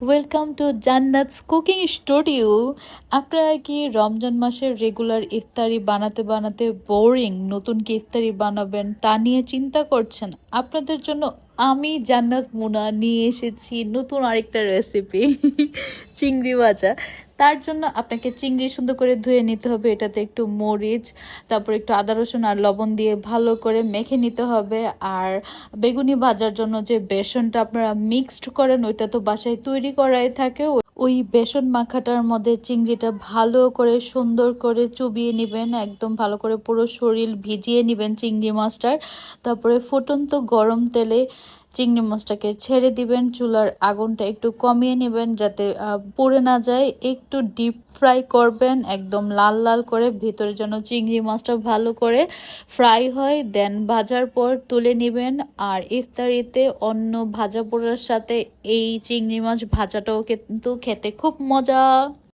Welcome to Jannat's cooking studio. আপনারা কি রমজান মাসের রেগুলার ইফতারি বানাতে বানাতে বোরিং, নতুন কি ইফতারি বানাবেন তা নিয়ে চিন্তা করছেন? আপনাদের জন্য আমি জান্নাত মুনা নিয়ে এসেছি নতুন আরেকটা রেসিপি চিংড়ি ভাজা। তার জন্য আপনাকে চিংড়ি সুন্দর করে ধুয়ে নিতে হবে, এটাতে একটু মরিচ, তারপর একটু আদা রসুন আর লবণ দিয়ে ভালো করে মেখে নিতে হবে। আর বেগুনি ভাজার জন্য যে বেসনটা আপনারা মিক্সড করেন ওইটা তো বাসায় তৈরি করাই থাকে। ওই বেসন মাখাটার মধ্যে চিংড়িটা ভালো করে সুন্দর করে চুবিয়ে নেবেন, একদম ভালো করে পুরো শরীর ভিজিয়ে নেবেন চিংড়ি মাছটার। তারপরে ফুটন্ত গরম তেলে চিংড়ি মাছটাকে ছেড়ে দিবেন, চুলার আগুনটা একটু কমিয়ে নেবেন যাতে পুড়ে না যায়। একটু ডিপ ফ্রাই করবেন একদম লাল লাল করে, ভিতরে যেন চিংড়ি মাছটা ভালো করে ফ্রাই হয়। দেন ভাজার পর তুলে নেবেন। আর ইফতারিতে অন্য ভাজা পোড়ার সাথে এই চিংড়ি মাছ ভাজাটাও কিন্তু খেতে খুব মজা।